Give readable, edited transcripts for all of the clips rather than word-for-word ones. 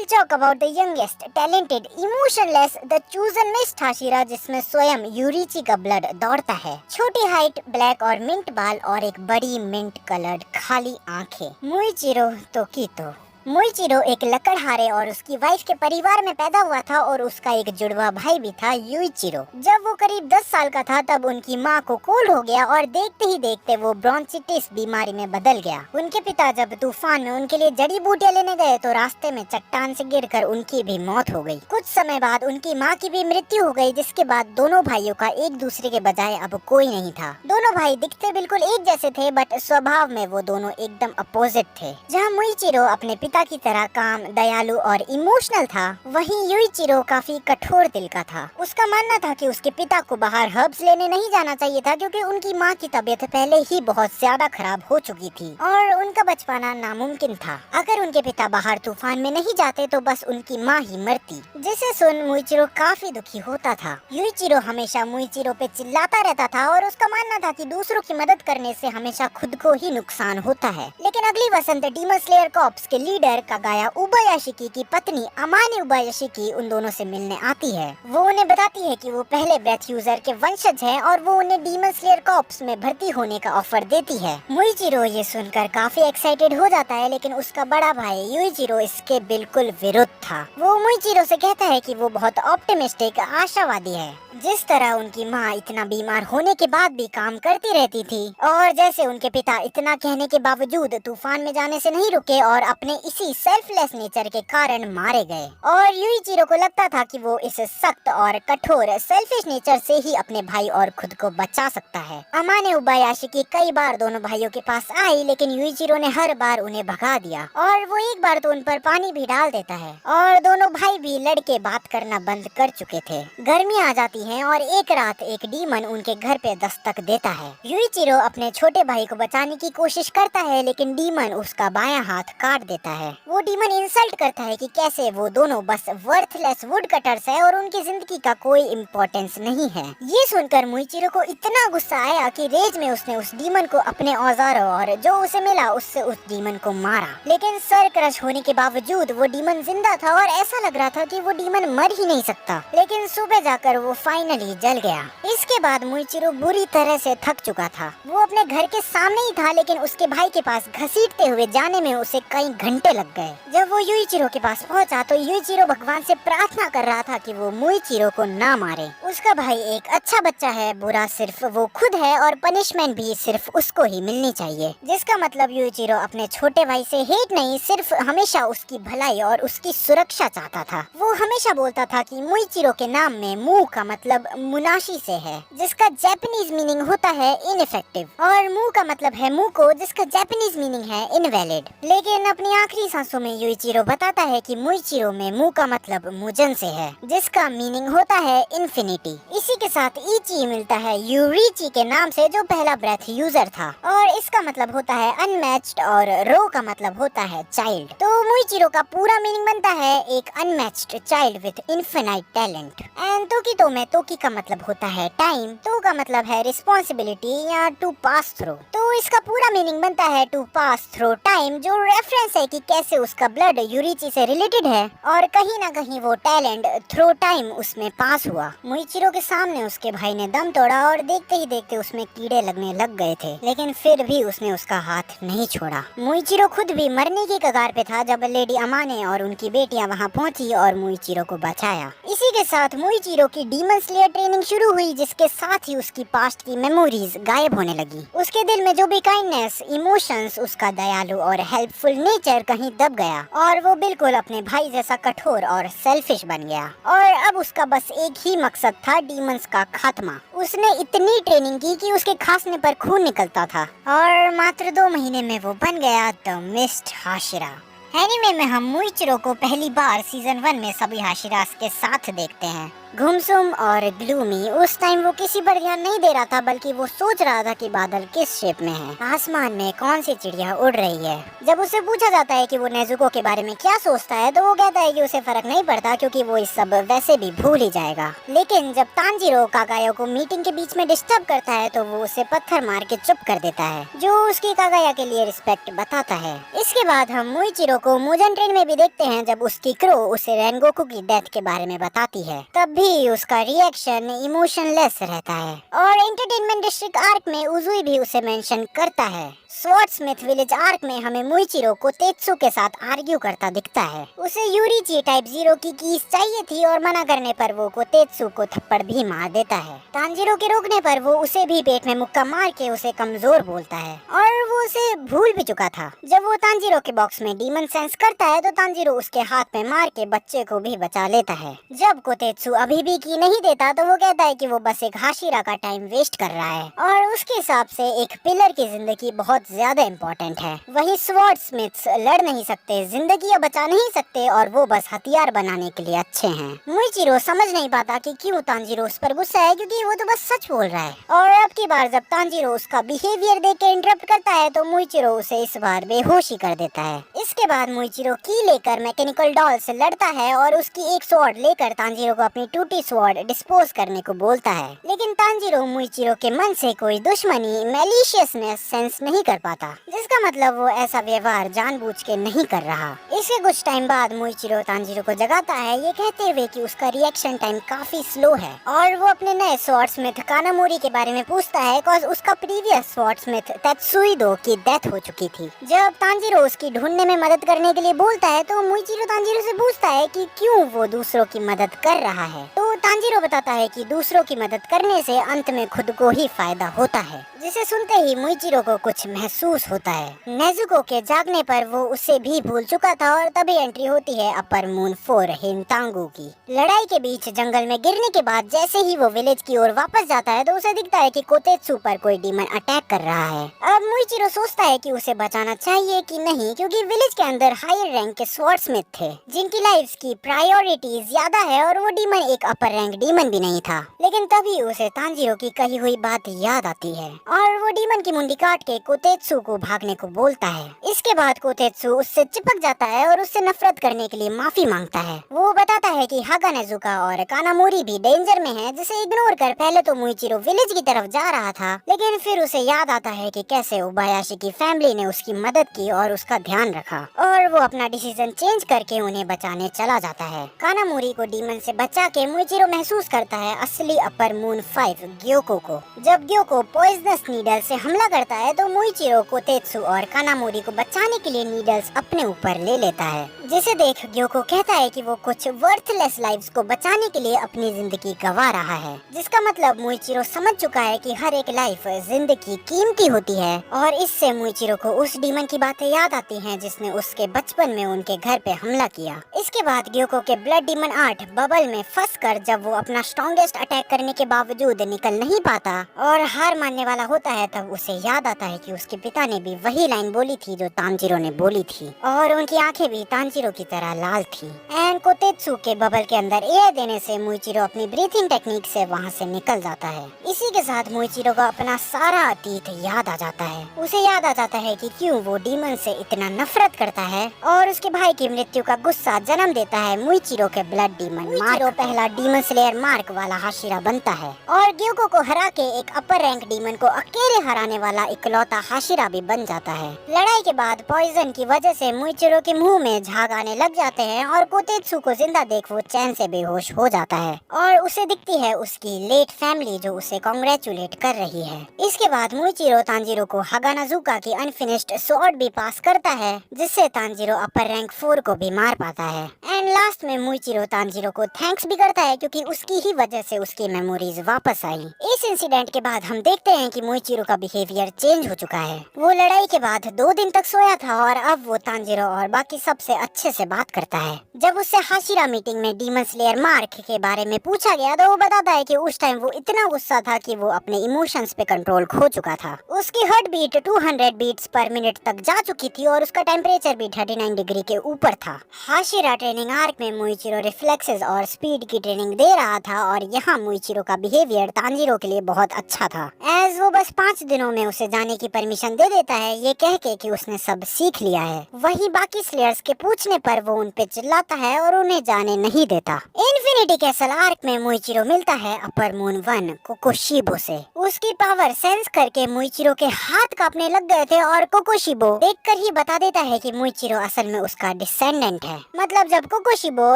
talk about the youngest, talented, emotionless, the chosen Miss Hashira जिसमें स्वयं यूरिची का blood दौड़ता है। छोटी हाइट, ब्लैक और मिंट बाल और एक बड़ी मिंट कलर्ड खाली आंखें। मुइचिरो तोकितो। मुइचिरो एक लकड़हारे और उसकी वाइफ के परिवार में पैदा हुआ था और उसका एक जुड़वा भाई भी था, युइचिरो। जब वो करीब 10 साल का था तब उनकी माँ को कोल्ड हो गया और देखते ही देखते वो ब्रोंचिटिस बीमारी में बदल गया। उनके पिता जब तूफान में उनके लिए जड़ी बूटियां लेने गए तो रास्ते में चट्टान से गिरकर उनकी भी मौत हो गई। कुछ समय बाद उनकी माँ की भी मृत्यु हो गई, जिसके बाद दोनों भाइयों का एक दूसरे के बजाय अब कोई नहीं था। दोनों भाई दिखते बिल्कुल एक जैसे थे, बट स्वभाव में वो दोनों एकदम अपोजिट थे। जहाँ मुइचिरो अपने पिता की तरह काम, दयालु और इमोशनल था, वहीं युइचिरो काफी कठोर दिल का था। उसका मानना था कि उसके पिता को बाहर हर्ब्स लेने नहीं जाना चाहिए था, क्योंकि उनकी माँ की तबीयत पहले ही बहुत ज्यादा खराब हो चुकी थी और उनका बचपना नामुमकिन था। अगर उनके पिता बाहर तूफान में नहीं जाते तो बस उनकी माँ ही मरती, जिसे सुन मुइचिरो काफी दुखी होता था। युइचिरो हमेशा मुइचिरो पे चिल्लाता रहता था और उसका मानना था कि दूसरों की मदद करने से हमेशा खुद को ही नुकसान होता है। लेकिन अगली वसंत डीमन स्लेयर कॉर्प्स के लीडर कागाया उबायाशिकी की पत्नी अमाने उबायाशिकी उन दोनों से मिलने आती है। वो उन्हें बताती है कि वो पहले ब्रेथ यूजर के वंशज हैं और वो उन्हें डीमन स्लेयर कॉर्प्स में भर्ती होने का ऑफर देती है। मुइचिरो ये सुनकर काफी एक्साइटेड हो जाता है, लेकिन उसका बड़ा भाई युइचिरो इसके बिल्कुल विरुद्ध था। वो मुइचिरो से कहता है कि वो बहुत ऑप्टिमिस्टिक, आशावादी है। जिस तरह उनकी माँ इतना बीमार होने के बाद भी काम करती रहती थी और जैसे उनके पिता इतना कहने के बावजूद तूफान में जाने से नहीं रुके और अपने इसी सेल्फलेस नेचर के कारण मारे गए। और युइचिरो को लगता था कि वो इस सख्त और कठोर सेल्फिश नेचर से ही अपने भाई और खुद को बचा सकता है। अमाने उबायाशिकी कई बार दोनों भाइयों के पास आई, लेकिन युइचिरो ने हर बार उन्हें भगा दिया और वो एक बार तो उन पर पानी भी डाल देता है और दोनों भाई भी लड़के बात करना बंद कर चुके थे। गर्मी आ जाती है और एक रात एक डीमन उनके घर पे दस्तक देता है। युइचिरो अपने छोटे भाई को बचाने की कोशिश करता है, लेकिन डीमन उसका बायां हाथ काट देता है। वो डीमन इंसल्ट करता है कि कैसे वो दोनों बस वर्थलेस वुड कटर्स है और उनकी जिंदगी का कोई इम्पोर्टेंस नहीं है। ये सुनकर मुइचिरो को इतना गुस्सा आया कि रेज में उसने उस डीमन को अपने औजारों और जो उसे मिला उससे उस डीमन को मारा। लेकिन सर क्रश होने के बावजूद वो डीमन जिंदा था और ऐसा लग रहा था कि वो डीमन मर ही नहीं सकता। लेकिन सुबह जाकर वो फाइनली जल गया। इसके बाद मुइचिरो बुरी तरह से थक चुका था। वो अपने घर के सामने ही था, लेकिन उसके भाई के पास घसीटते हुए जाने में उसे कई घंटे लग गए। जब वो युइचिरो के पास पहुंचा तो युइचिरो भगवान से प्रार्थना कर रहा था कि वो मुइचिरो को ना मारे। उसका भाई एक अच्छा बच्चा है, बुरा सिर्फ वो खुद है और पनिशमेंट भी सिर्फ उसको ही मिलनी चाहिए। जिसका मतलब युइचिरो अपने छोटे भाई से हेट नहीं, सिर्फ हमेशा उसकी भलाई और उसकी सुरक्षा चाहता था। वो हमेशा बोलता था कि मुइचिरो के नाम में मु का मतलब मुनाशी से है, जिसका जापानीज मीनिंग होता है इनइफेक्टिव, और मु का मतलब है मुको, जिसका जापानीज मीनिंग है इनवैलिड। लेकिन अपनी आखिरी सांसों में युइचिरो बताता है कि मुइचिरो में मु का मतलब मुजन से है, जिसका मीनिंग होता है इन्फिनिटी। इसी के साथ इची मिलता है यूरिची के नाम से, जो पहला ब्रेथ यूजर था, और इसका मतलब होता है अनमैच्ड और रो का मतलब होता है चाइल्ड। तो मुइचिरो का पूरा मीनिंग बनता है एक unmatched child with infinite talent. And Tokito में तोकी का मतलब होता है टाइम, तो का मतलब है रिस्पॉन्सिबिलिटी या टू पास थ्रू। तो इसका पूरा मीनिंग बनता है टू पास थ्रू टाइम, जो रेफरेंस है कि कैसे उसका ब्लड यूरिची से रिलेटेड है और कहीं ना कहीं वो टैलेंट थ्रू टाइम उसमें पास हुआ। मुइचिरो के सामने उसके भाई ने दम तोड़ा और देखते ही देखते उसमें कीड़े लगने लग गए थे, लेकिन फिर भी उसने उसका हाथ नहीं छोड़ा। मुइचिरो खुद भी मरने की कगार पे था जब लेडी अमाने और उनकी बेटियां वहां पहुंची और मुइचिरो को बचाया। इसी के साथ मुइचिरो की डीमन स्लेयर ट्रेनिंग शुरू हुई, जिसके साथ ही उसकी पास्ट की मेमोरीज गायब होने लगी। उसके दिल में जो भी काइंडनेस, इमोशंस, उसका दयालु और हेल्पफुल नेचर कहीं दब गया और वो बिल्कुल अपने भाई जैसा कठोर और सेल्फिश बन गया। और अब उसका बस एक ही मकसद था, डीमंस का खात्मा। उसने इतनी ट्रेनिंग की कि उसके खांसने पर खून निकलता था और मात्र 2 महीने में वो बन गया द मिस्ट हाशिरा। एनीमे में हम मुइचिरो को पहली बार सीजन 1 में सभी हाशिरास के साथ देखते हैं। गुमसुम और ग्लूमी। उस टाइम वो किसी पर ध्यान नहीं दे रहा था, बल्कि वो सोच रहा था कि बादल किस शेप में है, आसमान में कौन सी चिड़िया उड़ रही है। जब उससे पूछा जाता है कि वो नेजुको के बारे में क्या सोचता है, तो वो कहता है कि उसे फर्क नहीं पड़ता, क्योंकि वो इस सब वैसे भी भूल ही जाएगा। लेकिन जब तांजीरो कागाया को मीटिंग के बीच में डिस्टर्ब करता है, तो वो उसे पत्थर मार के चुप कर देता है, जो उसकी कागाया के लिए रिस्पेक्ट बताता है। इसके बाद हम मुइचिरो को मुजन ट्रेन में भी देखते हैं, जब उसकी क्रो उसे रेनगोकू की डेथ के बारे में बताती है, तब भी उसका रिएक्शन इमोशनलेस रहता है। और एंटरटेनमेंट डिस्ट्रिक्ट आर्क में उजुई भी उसे मेंशन करता है। स्वॉर्डस्मिथ विलेज आर्क में हमें मुइचिरो को तेत्सु के साथ आर्ग्यू करता दिखता है। उसे यूरिची टाइप 0 की कीज चाहिए थी और मना करने पर वो कोतेत्सु को थप्पड़ भी मार देता है। तांजीरो के रोकने पर वो उसे भी पेट में मुक्का मार के उसे कमजोर बोलता है, और वो उसे भूल भी चुका था। जब वो तांजीरो के बॉक्स में डीमन सेंस करता है, तो तांजीरो उसके हाथ में मार के बच्चे को भी बचा लेता है। जब कोतेत्सु अभी भी की नहीं देता, तो वो कहता है कि वो बस एक हाशिरा का टाइम वेस्ट कर रहा है, और उसके हिसाब से एक पिलर की जिंदगी बहुत ज्यादा इम्पोर्टेंट है। वही स्वॉर्डस्मिथ्स लड़ नहीं सकते, जिंदगियां बचा नहीं सकते, और वो बस हथियार बनाने के लिए अच्छे हैं। मुइचिरो समझ नहीं पाता कि क्यों तांजीरो उस पर गुस्सा है, क्योंकि वो तो बस सच बोल रहा है। और अब की बार जब तांजीरो उसका बिहेवियर देख के इंटरप्ट करता है, तो मुइचिरो उसे इस बार बेहोशी कर देता है। इसके बाद मुइचिरो की लेकर मैकेनिकल डॉल से लड़ता है, और उसकी एक स्वॉर्ड लेकर तांजीरो को अपनी टूटी स्वॉर्ड डिस्पोज करने को बोलता है। लेकिन तांजीरो मुइचिरो के मन से कोई दुश्मनी मैलिशियसनेस सेंस नहीं कर पाता, जिसका मतलब वो ऐसा व्यवहार जानबूझ के नहीं कर रहा। इसके कुछ टाइम बाद मुइचिरो तांजीरो को जगाता है, ये कहते हुए कि उसका रिएक्शन टाइम काफी स्लो है, और वो अपने नए स्वॉर्डस्मिथ कानामोरी के बारे में पूछता है, बिकॉज उसका प्रीवियस स्वॉर्डस्मिथ तेत्सुइदो की डेथ हो चुकी थी। जब तांजीरो उसकी ढूंढने में मदद करने के लिए बोलता है, तो मुइचिरो तांजीरो से पूछता है कि क्यों वो दूसरों की मदद कर रहा है। तो तांजीरो बताता है कि दूसरों की मदद करने से अंत में खुद को ही फायदा होता है, जिसे सुनते ही मुइचिरो को कुछ महसूस होता है। नेजुको के जागने पर वो उसे भी भूल चुका था, और तभी एंट्री होती है अपर मून 4 हिनतांगू की। लड़ाई के बीच जंगल में गिरने के बाद जैसे ही वो विलेज की ओर वापस जाता है, तो उसे दिखता है कि कोतेत्सु पर कोई डीमन अटैक कर रहा है। अब मुइचिरो सोचता है कि उसे बचाना चाहिए कि नहीं, क्योंकि विलेज के अंदर हायर रैंक के स्वॉर्डस्मिथ थे, जिनकी लाइफ्स की प्रायोरिटी ज्यादा है, और वो डीमन एक अपर रैंक डीमन भी नहीं था। लेकिन तभी उसे तांजीरो की कही हुई बात याद आती है, और वो डीमन की मुंडी काट के कोतेत्सु को भागने को बोलता है। इसके बाद कोतेत्सु उससे चिपक जाता है और उससे नफरत करने के लिए माफी मांगता है। वो बताता है कि हागानेजुका और कानामोरी भी डेंजर में है, जिसे इग्नोर कर पहले तो मुइचिरो विलेज की तरफ जा रहा था, लेकिन फिर उसे याद आता है कि कैसे ओबायाशी की फैमिली ने उसकी मदद की और उसका ध्यान रखा, और वो अपना डिसीजन चेंज करके उन्हें बचाने चला जाता है। कानामोरी को डीमन से बचा के मुइचिरो महसूस करता है असली अपर मून 5 ग्योको को। जब ग्योको पॉइजनस नीडल से हमला करता है, तो मुइचिरो कोतेत्सु और कानामोरी को बचाने के लिए नीडल्स अपने ऊपर ले लेता है, जिसे देख ग्योको कहता है कि वो कुछ वर्थलेस लाइव्स को बचाने के लिए अपनी जिंदगी गंवा रहा है, जिसका मतलब मुइचिरो समझ चुका है कि हर एक लाइफ जिंदगी कीमती होती है। और इससे मुइचिरो को उस डीमन की बातें याद आती हैं, जिसने उसके बचपन में उनके घर पे हमला किया। इसके बाद ग्योको के ब्लड डीमन 8 बबल में फंसकर जब वो अपना स्ट्रॉन्गेस्ट अटैक करने के बावजूद निकल नहीं पाता और हार मानने वाला होता है, तब उसे याद आता है कि उसके पिता ने भी वही लाइन बोली थी जो तांजीरो ने बोली थी, और उनकी आंखें भी तांजीरो की तरह लाल थी। एंड कोतेत्सु के बबल के अंदर एयर देने से मुइचिरो अपनी ब्रीथिंग टेक्निक से वहां से निकल जाता है। इसी के साथ मुइचिरो का अपना सारा अतीत याद आ जाता है। उसे याद आ जाता है कि क्यों वो डीमन से इतना नफरत करता है, और उसके भाई की मृत्यु का गुस्सा जन्म देता है मुइचिरो के ब्लड डीमन। मुइचिरो पहला डीमन स्लेयर मार्क वाला हाशिरा बनता है, और ग्योको को हरा के एक अपर रैंक डीमन को अकेले हराने वाला इकलौता हाशिरा भी बन जाता है। लड़ाई के बाद पॉइजन की वजह से मुइचिरो के मुंह में झाग आने लग जाते हैं, और कोतेत्सु को जिंदा देख वो चैन से बेहोश हो जाता है, और उसे दिखती है उसकी लेट फैमिली जो उसे कांग्रेचुलेट कर रही है। इसके बाद मुइचिरो तांजीरो को हागानाजुका की अनफिनिश्ड स्वॉर्ड भी पास करता है, जिससे तांजीरो अपर रैंक 4 को भी मार पाता है। एंड लास्ट में मुइचिरो तांजीरो को थैंक्स भी करता है, क्योंकि उसकी ही वजह से उसकी मेमोरीज वापस आई। इस इंसिडेंट के बाद हम देखते हैं कि मुइचिरो का बिहेवियर चेंज हो चुका है। वो लड़ाई के बाद 2 दिन तक सोया था, और अब वो तांजीरो और बाकी सबसे अच्छा अच्छे से बात करता है। जब उससे हाशिरा मीटिंग में डीमन स्लेयर मार्क के बारे में पूछा गया तो वो बताता है कि उस टाइम वो इतना गुस्सा था कि वो अपने इमोशंस पे कंट्रोल खो चुका था। उसकी heart beat 200 beats per minute तक जा चुकी थी और उसका टेम्परेचर भी 39 डिग्री के ऊपर था। हाशिरा ट्रेनिंग आर्क में मुइचिरो रिफ्लेक्सेस और स्पीड की ट्रेनिंग दे रहा था और यहाँ मुइचिरो का बिहेवियर तांजीरो के लिए बहुत अच्छा था। एज वो बस 5 दिनों में उसे जाने की परमिशन दे देता है, ये कह के कि उसने सब सीख लिया है। वहीं बाकी स्लेयर्स के पूछने पर वो उन पे चिल्लाता है और उन्हें जाने नहीं देता। इन्फिनिटी कैसल आर्क में मुइचिरो मिलता है अपर मून 1 कोकोशिबो से। उसकी पावर सेंस करके मुइचिरो के हाथ कांपने लग गए थे और कोकोशिबो देखकर ही बता देता है कि मुइचिरो असल में उसका डिसेंडेंट है। मतलब जब कोकोशिबो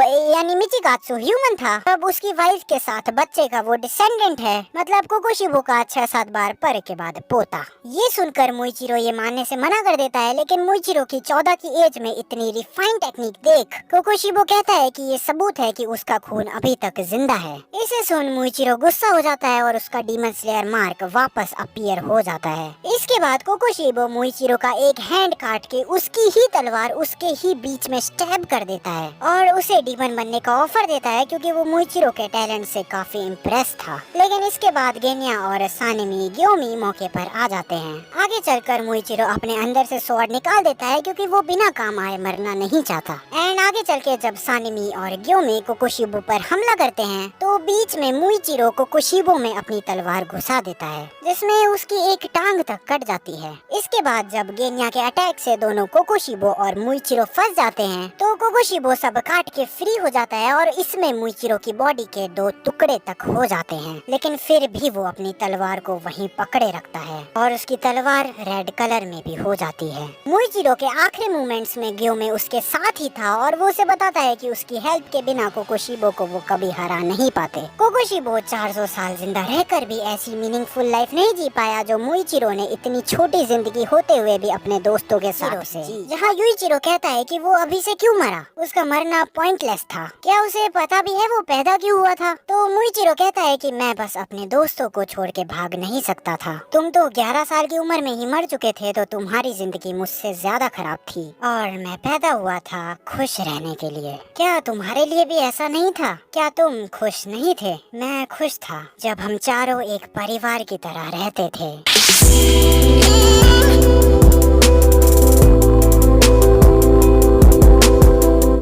यानी मिचिगात्सु ह्यूमन था तब उसकी वाइफ के साथ बच्चे का वो डिसेंडेंट है। मतलब कोकोशिबो का 6-7 बार पर के बाद पोता। ये सुनकर मुइचिरो ये मानने से मना कर देता है, लेकिन मुइचिरो की 14 की एज में इतनी रिफाइंड टेक्निक देख कोकोशिबो कहता है कि ये सबूत है कि उसका खून अभी तक जिंदा है। इसे सुन मुइचिरो गुस्सा हो जाता है और उसका डीमन स्लेयर मार्क वापस अपीयर हो जाता है। इसके बाद कोकोशिबो मुइचिरो का एक हैंड काट के उसकी ही तलवार उसके ही बीच में स्टैब कर देता है और उसे डीमन बनने का ऑफर देता है क्योंकि वो मुइचिरो के टैलेंट से काफी इम्प्रेस था। लेकिन इसके बाद गेन्या और सानेमी ग्योमी मौके पर आ जाते हैं। आगे चलकर मुइचिरो अपने अंदर से स्वॉर्ड निकाल देता है क्योंकि वो बिना काम आए मरना नहीं चाहता। एंड आगे चल के जब सानेमी और ग्योमी कोकोशिबो पर हमला करते हैं तो बीच में मुइचिरो कोकोशिबो में अपनी तलवार घुसा देता है जिसमें उसकी एक टांग तक कट जाती है। इसके बाद जब गेन्या के अटैक से दोनों कोकोशिबो और मुइचिरो फंस जाते हैं तो कोकोशिबो सब काट के फ्री हो जाता है और इसमें मुइचिरो की बॉडी के 2 टुकड़े तक हो जाते हैं। लेकिन फिर भी वो अपनी तलवार को वहीं पकड़े रखता है और उसकी तलवार रेड कलर में भी हो जाती है। मुइचिरो के आखिरी मोमेंट्स में ग्योमी उसके साथ ही था और वो उसे बताता है कि उसकी हेल्प के बिना कोकोशिबो को वो कभी हरा नहीं पाते। कोकोशिबो 400 साल जिंदा रहकर भी ऐसी मीनिंगफुल लाइफ नहीं जी पाया जो मुइचिरो ने इतनी छोटी जिंदगी होते हुए भी अपने दोस्तों के साथ से। जहाँ युइचिरो कहता है कि वो अभी से क्यों मरा, उसका मरना पॉइंटलेस था, क्या उसे पता भी है वो पैदा क्यों हुआ था? तो मुइचिरो कहता है कि मैं बस अपने दोस्तों को छोड़ के भाग नहीं सकता था। तुम तो 11 साल की उम्र में ही मर चुके थे तो तुम्हारी जिंदगी मुझसे ज्यादा खराब थी और मैं पैदा हुआ था खुश रहने के लिए। क्या तुम्हारे लिए भी ऐसा नहीं था? क्या तुम खुश नहीं थे? मैं खुश था जब हम चारों एक परिवार की तरह रहते थे।